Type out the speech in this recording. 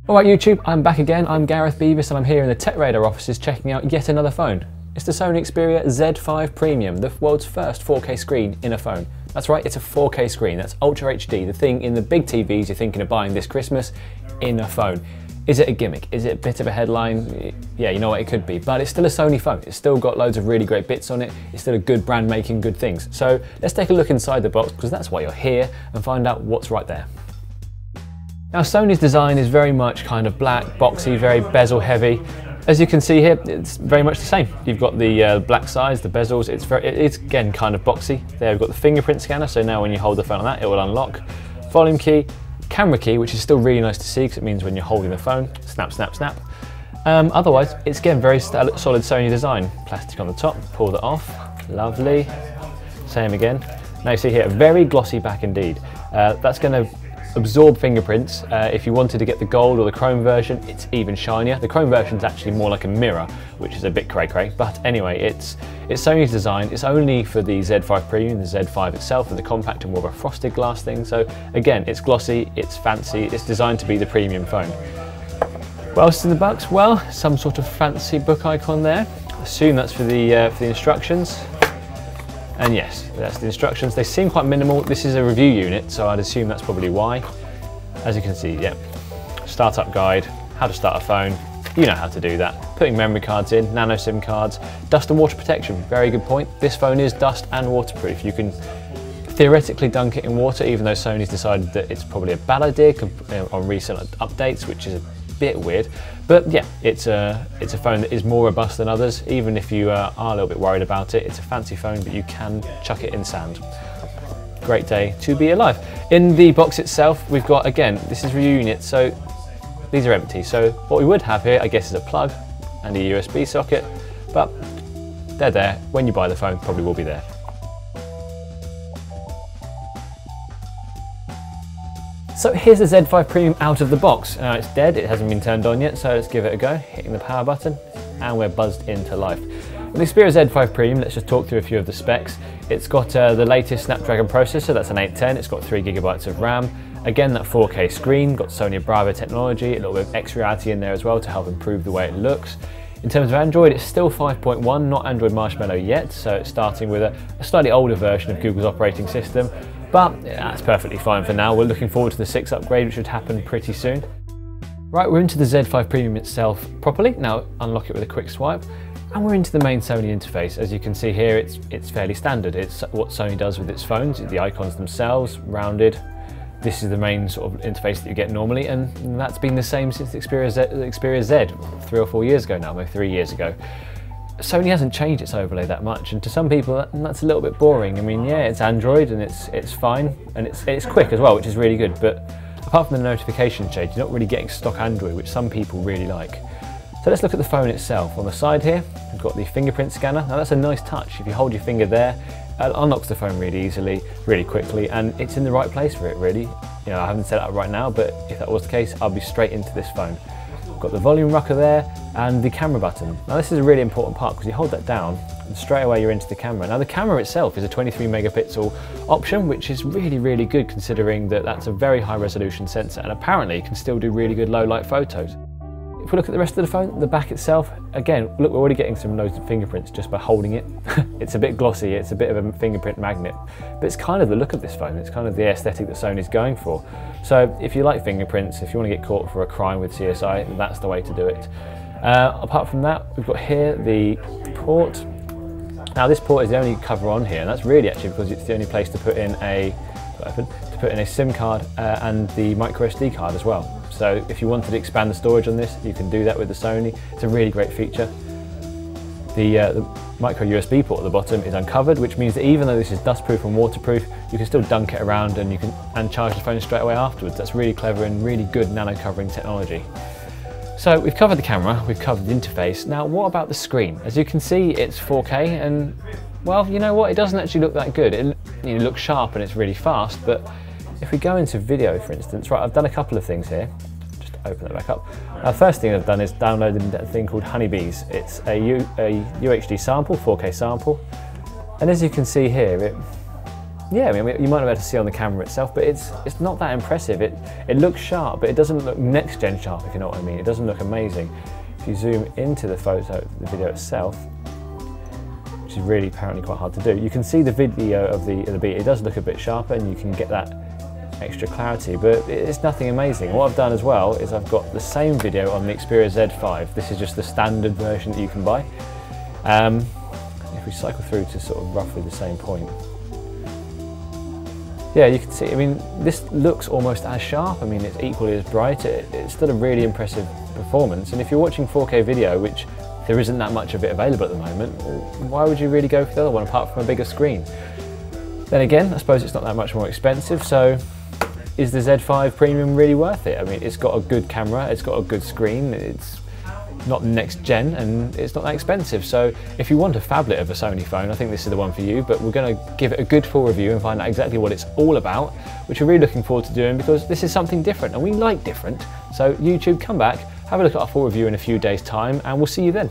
Alright YouTube, I'm back again. I'm Gareth Beavis and I'm here in the Tech Radar offices checking out yet another phone. It's the Sony Xperia Z5 Premium, the world's first 4K screen in a phone. That's right, it's a 4K screen, that's Ultra HD, the thing in the big TVs you're thinking of buying this Christmas in a phone. Is it a gimmick? Is it a bit of a headline? Yeah, you know what, it could be, but it's still a Sony phone. It's still got loads of really great bits on it. It's still a good brand making good things. So let's take a look inside the box, because that's why you're here, and find out what's right there. Now Sony's design is very much kind of black, boxy, very bezel heavy. As you can see here, it's very much the same. You've got the black sides, the bezels, it's again kind of boxy. There we've got the fingerprint scanner, so now when you hold the phone on that, it will unlock. Volume key, camera key, which is still really nice to see because it means when you're holding the phone, snap, snap, snap. Otherwise, it's again very solid Sony design. Plastic on the top, pull that off, lovely. Same again. Now you see here, a very glossy back indeed. That's going to absorb fingerprints. If you wanted to get the gold or the chrome version, it's even shinier. The chrome version is actually more like a mirror, which is a bit cray-cray. But anyway, it's Sony's design. It's only for the Z5 Premium, the Z5 itself, and the compact and more of a frosted glass thing. So again, it's glossy, it's fancy, it's designed to be the premium phone. What else is in the box? Well, some sort of fancy book icon there. I assume that's for the instructions. And yes, that's the instructions. They seem quite minimal. This is a review unit, so I'd assume that's probably why. As you can see, yeah, startup guide, how to start a phone. You know how to do that. Putting memory cards in, nano SIM cards, dust and water protection. Very good point. This phone is dust and waterproof. You can theoretically dunk it in water, even though Sony's decided that it's probably a bad idea on recent updates, which is a bit weird. But yeah, it's a phone that is more robust than others. Even if you are a little bit worried about it, it's a fancy phone, but you can chuck it in sand. Great day to be alive. In the box itself, we've got, again, this is review unit, so these are empty. So what we would have here, I guess, is a plug and a USB socket, but they're there. When you buy the phone, probably will be there. So here's the Z5 Premium out of the box. Now it's dead, it hasn't been turned on yet, so let's give it a go. Hitting the power button, and we're buzzed into life. With the Xperia Z5 Premium, let's just talk through a few of the specs. It's got the latest Snapdragon processor, that's an 810, it's got 3 GB of RAM. Again, that 4K screen, got Sony Bravo technology, a little bit of X-Reality in there as well to help improve the way it looks. In terms of Android, it's still 5.1, not Android Marshmallow yet, so it's starting with a slightly older version of Google's operating system. But that's perfectly fine for now. We're looking forward to the 6 upgrade, which should happen pretty soon. Right, we're into the Z5 Premium itself properly. Now unlock it with a quick swipe. And we're into the main Sony interface. As you can see here, it's fairly standard. It's what Sony does with its phones. The icons themselves, rounded. This is the main sort of interface that you get normally, and that's been the same since the Xperia Z 3 or 4 years ago now, maybe 3 years ago. Sony hasn't changed its overlay that much, and to some people that's a little bit boring. I mean, yeah, it's Android and it's fine, and it's quick as well, which is really good, but apart from the notification shade, you're not really getting stock Android, which some people really like. So let's look at the phone itself. On the side here, we've got the fingerprint scanner. Now that's a nice touch. If you hold your finger there, it unlocks the phone really easily, really quickly, and it's in the right place for it, really. You know, I haven't set it up right now, but if that was the case, I'll be straight into this phone. Got the volume rocker there and the camera button. Now this is a really important part because you hold that down and straight away you're into the camera. Now the camera itself is a 23 megapixel option, which is really, really good considering that that's a very high resolution sensor and apparently can still do really good low light photos. If we look at the rest of the phone, the back itself, again, look, we're already getting some loads of fingerprints just by holding it. It's a bit glossy, it's a bit of a fingerprint magnet, but it's kind of the look of this phone. It's kind of the aesthetic that Sony's going for. So if you like fingerprints, if you want to get caught for a crime with CSI, that's the way to do it. Apart from that, we've got here the port. Now this port is the only cover on here, and that's really actually because it's the only place to put in a SIM card and the micro SD card as well. So if you wanted to expand the storage on this, you can do that with the Sony. It's a really great feature. The micro USB port at the bottom is uncovered, which means that even though this is dustproof and waterproof, you can still dunk it around and charge the phone straight away afterwards. That's really clever and really good nano covering technology. So we've covered the camera, we've covered the interface. Now what about the screen? As you can see, it's 4K and, well, you know what? It doesn't actually look that good. It looks sharp and it's really fast, but if we go into video, for instance, right, I've done a couple of things here. Just open that back up. Now, the first thing I've done is downloaded a thing called Honeybees. It's a UHD sample, 4K sample, and as you can see here, yeah, I mean, you might not be able to see on the camera itself, but it's not that impressive. It looks sharp, but it doesn't look next-gen sharp, if you know what I mean. It doesn't look amazing. If you zoom into the the video itself, which is really apparently quite hard to do, you can see the video of the beat. It does look a bit sharper, and you can get that extra clarity, but it's nothing amazing. What I've done as well is I've got the same video on the Xperia Z5. This is just the standard version that you can buy. If we cycle through to sort of roughly the same point, yeah, you can see, I mean, this looks almost as sharp. I mean, it's equally as bright. It's still a really impressive performance. And if you're watching 4K video, which there isn't that much of it available at the moment, why would you really go for the other one apart from a bigger screen? Then again, I suppose it's not that much more expensive, so is the Z5 Premium really worth it? I mean, it's got a good camera, it's got a good screen, it's not next gen, and it's not that expensive. So if you want a phablet of a Sony phone, I think this is the one for you, but we're going to give it a good full review and find out exactly what it's all about, which we're really looking forward to doing because this is something different and we like different. So YouTube, come back, have a look at our full review in a few days' time, and we'll see you then.